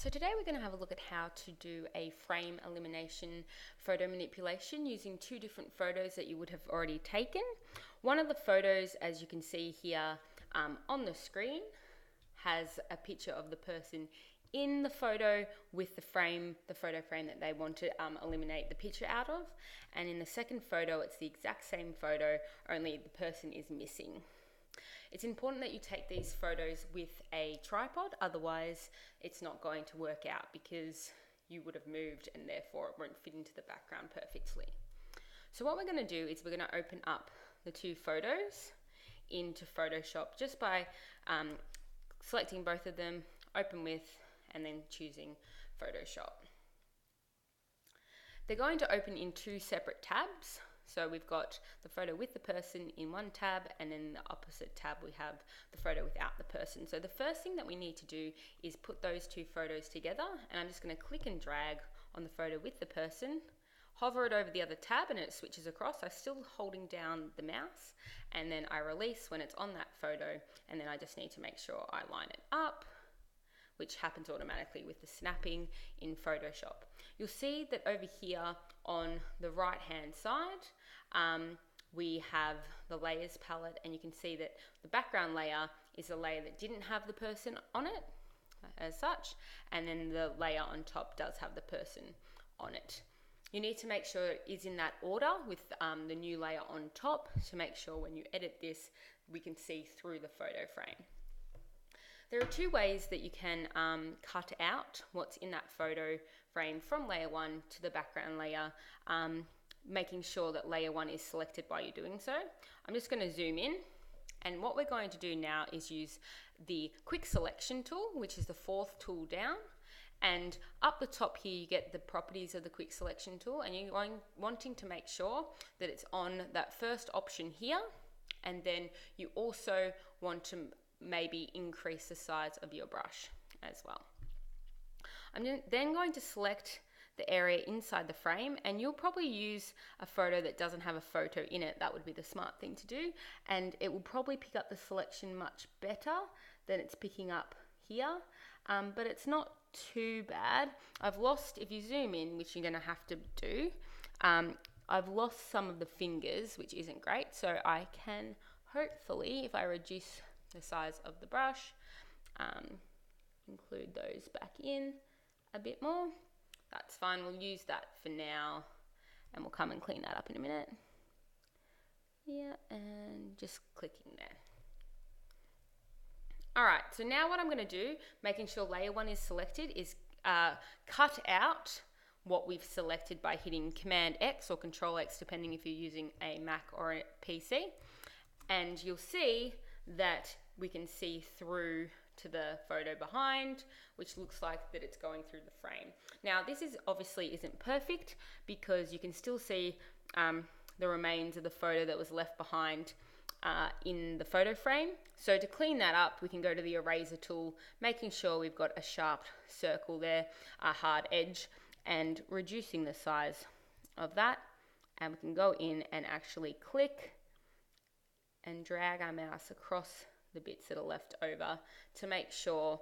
So today we're going to have a look at how to do a frame elimination photo manipulation using two different photos that you would have already taken. One of the photos, as you can see here on the screen, has a picture of the person in the photo with the photo frame that they want to eliminate the picture out of. And in the second photo, it's the exact same photo, only the person is missing. It's important that you take these photos with a tripod, otherwise it's not going to work out because you would have moved and therefore it won't fit into the background perfectly. So what we're going to do is we're going to open up the two photos into Photoshop just by selecting both of them, open with, and then choosing Photoshop. They're going to open in two separate tabs. So we've got the photo with the person in one tab, and then in the opposite tab we have the photo without the person. So the first thing that we need to do is put those two photos together, and I'm just going to click and drag on the photo with the person, hover it over the other tab and it switches across. I'm still holding down the mouse, and then I release when it's on that photo, and then I just need to make sure I line it up, which happens automatically with the snapping in Photoshop. You'll see that over here on the right hand side, we have the layers palette, and you can see that the background layer is a layer that didn't have the person on it as such, and then the layer on top does have the person on it. You need to make sure it is in that order with the new layer on top to make sure when you edit this, we can see through the photo frame. There are two ways that you can cut out what's in that photo frame from layer 1 to the background layer, making sure that layer 1 is selected while you're doing so. I'm just going to zoom in, and what we're going to do now is use the quick selection tool, which is the fourth tool down, and up the top here you get the properties of the quick selection tool, and you're wanting to make sure that it's on that first option here, and then you also want to maybe increase the size of your brush as well. I'm then going to select the area inside the frame, and you'll probably use a photo that doesn't have a photo in it. That would be the smart thing to do, and it will probably pick up the selection much better than it's picking up here, but it's not too bad. I've lost, if you zoom in, which you're going to have to do, I've lost some of the fingers, which isn't great, so I can hopefully, if I reduce the size of the brush, include those back in a bit more. That's fine, we'll use that for now, and we'll come and clean that up in a minute. Yeah, and just clicking there. Alright, so now what I'm going to do, making sure layer 1 is selected, is cut out what we've selected by hitting Command X or Control X, depending if you're using a Mac or a PC. And you'll see that we can see through to the photo behind, which looks like that it's going through the frame. Now this obviously isn't perfect because you can still see the remains of the photo that was left behind in the photo frame. So to clean that up, we can go to the eraser tool, making sure we've got a sharp circle there, a hard edge, and reducing the size of that. And we can go in and actually click and drag our mouse across the bits that are left over to make sure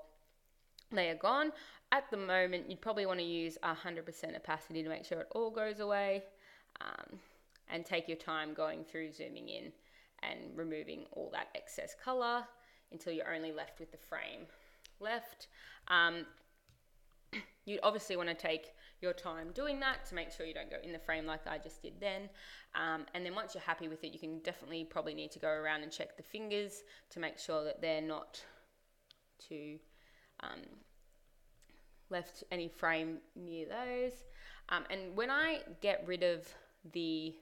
they are gone. At the moment, you'd probably want to use 100% opacity to make sure it all goes away, and take your time going through, zooming in and removing all that excess color until you're only left with the frame left. You'd obviously want to take your time doing that to make sure you don't go in the frame like I just did then. And then once you're happy with it, you can definitely probably need to go around and check the fingers to make sure that they're not too left any frame near those. And when I get rid of the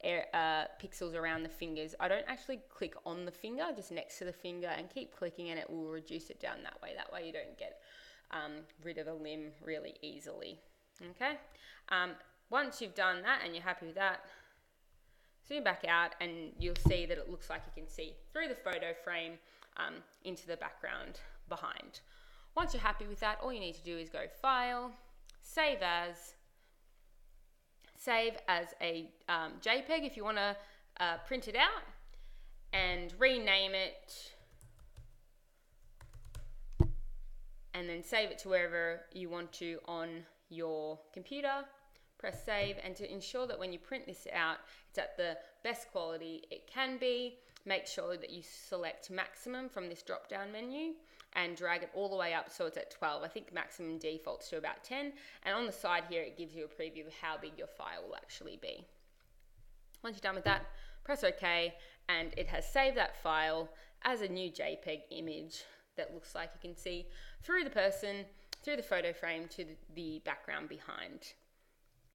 pixels around the fingers, I don't actually click on the finger, just next to the finger, and keep clicking, and it will reduce it down that way. That way you don't get rid of a limb really easily. Okay, once you've done that and you're happy with that, zoom back out and you'll see that it looks like you can see through the photo frame into the background behind. Once you're happy with that, all you need to do is go File, Save as a JPEG if you want to print it out, and rename it and then save it to wherever you want to on your computer. Press save, and to ensure that when you print this out, it's at the best quality it can be, make sure that you select maximum from this drop down menu and drag it all the way up so it's at 12. I think maximum defaults to about 10, and on the side here it gives you a preview of how big your file will actually be. Once you're done with that, press OK, and it has saved that file as a new JPEG image that looks like you can see through the person, through the photo frame to the background behind.